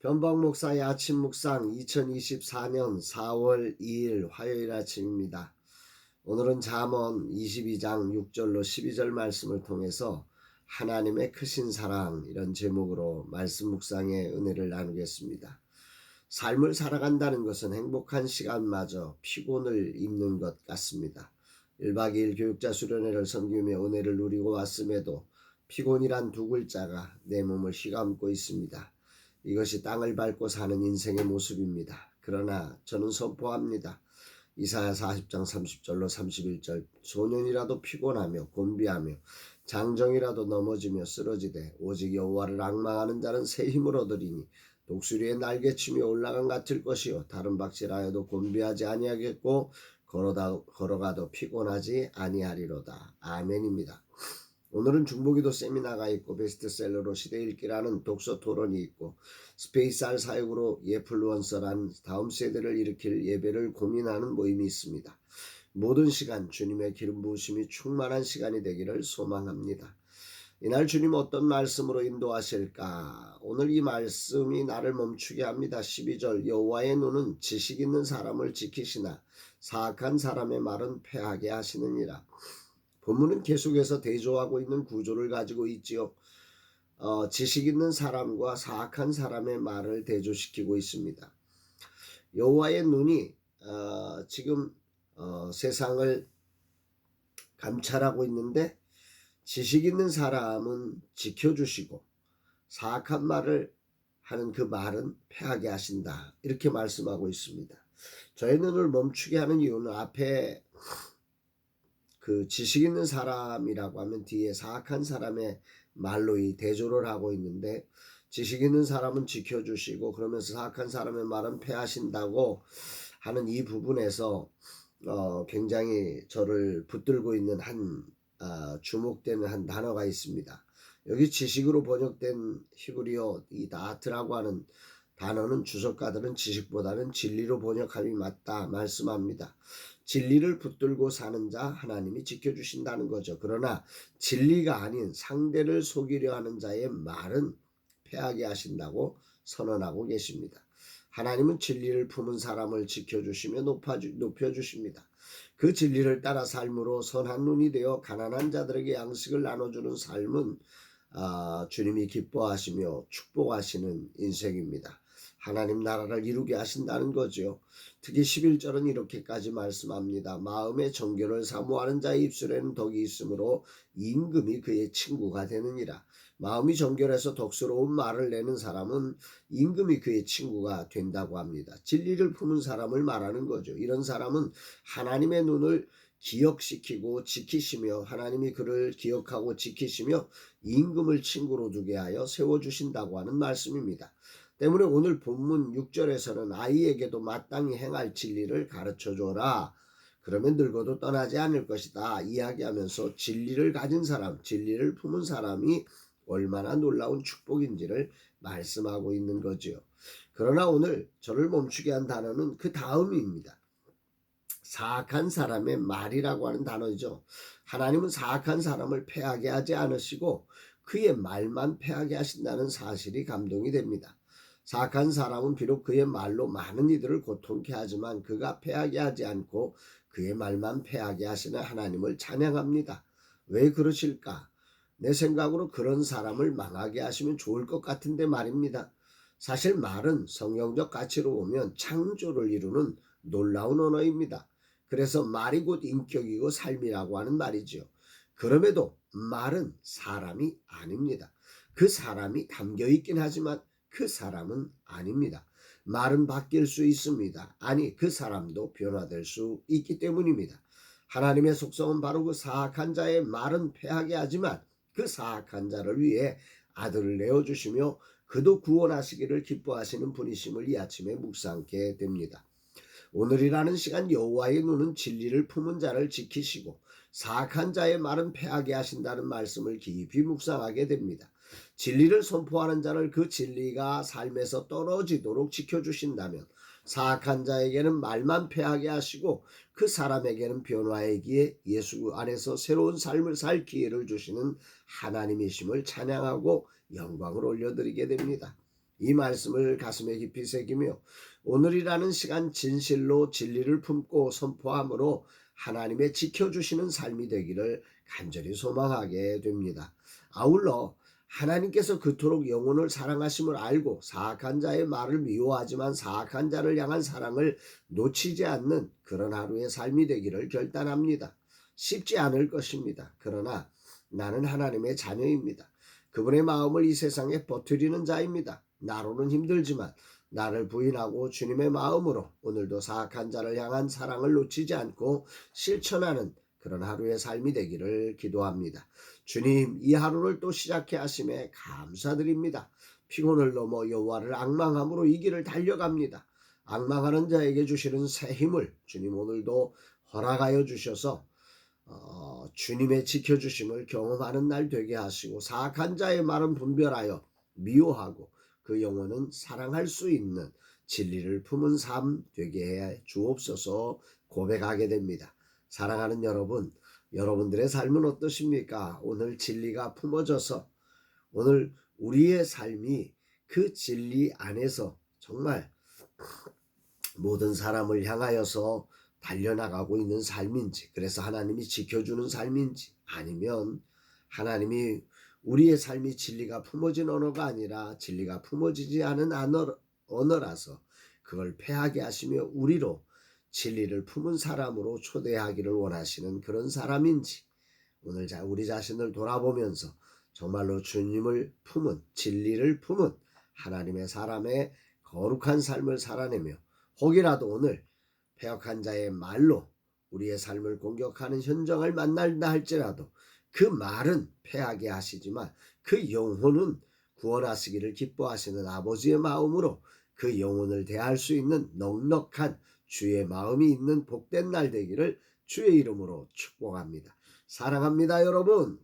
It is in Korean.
변박 목사의 아침 묵상 2024년 4월 2일 화요일 아침입니다. 오늘은 잠언 22장 6절로 12절 말씀을 통해서 하나님의 크신 사랑 이런 제목으로 말씀 묵상의 은혜를 나누겠습니다. 삶을 살아간다는 것은 행복한 시간마저 피곤을 입는 것 같습니다. 1박 2일 교육자 수련회를 섬기며 은혜를 누리고 왔음에도 피곤이란 두 글자가 내 몸을 휘감고 있습니다. 이것이 땅을 밟고 사는 인생의 모습입니다. 그러나 저는 선포합니다. 이사야 40장 30절로 31절 소년이라도 피곤하며 곤비하며 장정이라도 넘어지며 쓰러지되 오직 여호와를 앙망하는 자는 새 힘을 얻으리니 독수리의 날개치며 올라간 같을 것이요 다른 박질하여도 곤비하지 아니하겠고 걸어가도 피곤하지 아니하리로다. 아멘입니다. 오늘은 중보기도 세미나가 있고 베스트셀러로 시대 읽기라는 독서 토론이 있고 스페이스알 사역으로 예플루언서란 다음 세대를 일으킬 예배를 고민하는 모임이 있습니다. 모든 시간 주님의 기름 부으심이 충만한 시간이 되기를 소망합니다. 이날 주님 어떤 말씀으로 인도하실까? 오늘 이 말씀이 나를 멈추게 합니다. 12절 여호와의 눈은 지식 있는 사람을 지키시나 사악한 사람의 말은 패하게 하시느니라. 본문은 계속해서 대조하고 있는 구조를 가지고 있지요. 지식 있는 사람과 사악한 사람의 말을 대조시키고 있습니다. 여호와의 눈이 지금 세상을 감찰하고 있는데 지식 있는 사람은 지켜주시고 사악한 말을 하는 그 말은 패하게 하신다. 이렇게 말씀하고 있습니다. 저의 눈을 멈추게 하는 이유는 앞에 그 지식 있는 사람이라고 하면 뒤에 사악한 사람의 말로 이 대조를 하고 있는데 지식 있는 사람은 지켜주시고 그러면서 사악한 사람의 말은 패하신다고 하는 이 부분에서 굉장히 저를 붙들고 있는 주목되는 한 단어가 있습니다. 여기 지식으로 번역된 히브리어 이 다트라고 하는 단어는 주석가들은 지식보다는 진리로 번역함이 맞다 말씀합니다. 진리를 붙들고 사는 자 하나님이 지켜주신다는 거죠. 그러나 진리가 아닌 상대를 속이려 하는 자의 말은 패하게 하신다고 선언하고 계십니다. 하나님은 진리를 품은 사람을 지켜주시며 높여주십니다. 그 진리를 따라 삶으로 선한 눈이 되어 가난한 자들에게 양식을 나눠주는 삶은 주님이 기뻐하시며 축복하시는 인생입니다. 하나님 나라를 이루게 하신다는 거죠. 특히 11절은 이렇게까지 말씀합니다. 마음의 정결을 사모하는 자의 입술에는 덕이 있으므로 임금이 그의 친구가 되느니라. 마음이 정결해서 덕스러운 말을 내는 사람은 임금이 그의 친구가 된다고 합니다. 진리를 품은 사람을 말하는 거죠. 이런 사람은 하나님의 눈을 기억시키고 지키시며 하나님이 그를 기억하고 지키시며 임금을 친구로 두게 하여 세워주신다고 하는 말씀입니다. 때문에 오늘 본문 6절에서는 아이에게도 마땅히 행할 진리를 가르쳐줘라. 그러면 늙어도 떠나지 않을 것이다. 이야기하면서 진리를 가진 사람, 진리를 품은 사람이 얼마나 놀라운 축복인지를 말씀하고 있는 거지요. 그러나 오늘 저를 멈추게 한 단어는 그 다음입니다. 사악한 사람의 말이라고 하는 단어죠. 하나님은 사악한 사람을 패하게 하지 않으시고 그의 말만 패하게 하신다는 사실이 감동이 됩니다. 사악한 사람은 비록 그의 말로 많은 이들을 고통케 하지만 그가 패하게 하지 않고 그의 말만 패하게 하시는 하나님을 찬양합니다. 왜 그러실까? 내 생각으로 그런 사람을 망하게 하시면 좋을 것 같은데 말입니다. 사실 말은 성경적 가치로 보면 창조를 이루는 놀라운 언어입니다. 그래서 말이 곧 인격이고 삶이라고 하는 말이죠. 그럼에도 말은 사람이 아닙니다. 그 사람이 담겨있긴 하지만 그 사람은 아닙니다. 말은 바뀔 수 있습니다. 아니 그 사람도 변화될 수 있기 때문입니다. 하나님의 속성은 바로 그 사악한 자의 말은 패하게 하지만 그 사악한 자를 위해 아들을 내어주시며 그도 구원하시기를 기뻐하시는 분이심을 이 아침에 묵상케 됩니다. 오늘이라는 시간 여호와의 눈은 진리를 품은 자를 지키시고 사악한 자의 말은 패하게 하신다는 말씀을 깊이 묵상하게 됩니다. 진리를 선포하는 자를 그 진리가 삶에서 떨어지도록 지켜주신다면 사악한 자에게는 말만 패하게 하시고 그 사람에게는 변화의 기회, 예수 안에서 새로운 삶을 살 기회를 주시는 하나님이심을 찬양하고 영광을 올려드리게 됩니다. 이 말씀을 가슴에 깊이 새기며 오늘이라는 시간 진실로 진리를 품고 선포함으로 하나님의 지켜주시는 삶이 되기를 간절히 소망하게 됩니다. 아울러 하나님께서 그토록 영혼을 사랑하심을 알고 사악한 자의 말을 미워하지만 사악한 자를 향한 사랑을 놓치지 않는 그런 하루의 삶이 되기를 결단합니다. 쉽지 않을 것입니다. 그러나 나는 하나님의 자녀입니다. 그분의 마음을 이 세상에 퍼뜨리는 자입니다. 나로는 힘들지만 나를 부인하고 주님의 마음으로 오늘도 사악한 자를 향한 사랑을 놓치지 않고 실천하는 그런 하루의 삶이 되기를 기도합니다. 주님, 이 하루를 또 시작해 하심에 감사드립니다. 피곤을 넘어 여호와를 앙망함으로 이 길을 달려갑니다. 앙망하는 자에게 주시는 새 힘을 주님 오늘도 허락하여 주셔서 주님의 지켜주심을 경험하는 날 되게 하시고 사악한 자의 말은 분별하여 미워하고 그 영혼은 사랑할 수 있는 진리를 품은 삶 되게 해 주옵소서 고백하게 됩니다. 사랑하는 여러분, 여러분들의 삶은 어떠십니까? 오늘 진리가 품어져서 오늘 우리의 삶이 그 진리 안에서 정말 모든 사람을 향하여서 달려나가고 있는 삶인지, 그래서 하나님이 지켜주는 삶인지, 아니면 하나님이 우리의 삶이 진리가 품어진 언어가 아니라 진리가 품어지지 않은 언어라서 그걸 패하게 하시며 우리로 진리를 품은 사람으로 초대하기를 원하시는 그런 사람인지, 오늘 우리 자신을 돌아보면서 정말로 주님을 품은, 진리를 품은 하나님의 사람의 거룩한 삶을 살아내며 혹이라도 오늘 패역한 자의 말로 우리의 삶을 공격하는 현장을 만난다 할지라도 그 말은 패하게 하시지만 그 영혼은 구원하시기를 기뻐하시는 아버지의 마음으로 그 영혼을 대할 수 있는 넉넉한 주의 마음이 있는 복된 날 되기를 주의 이름으로 축복합니다. 사랑합니다, 여러분.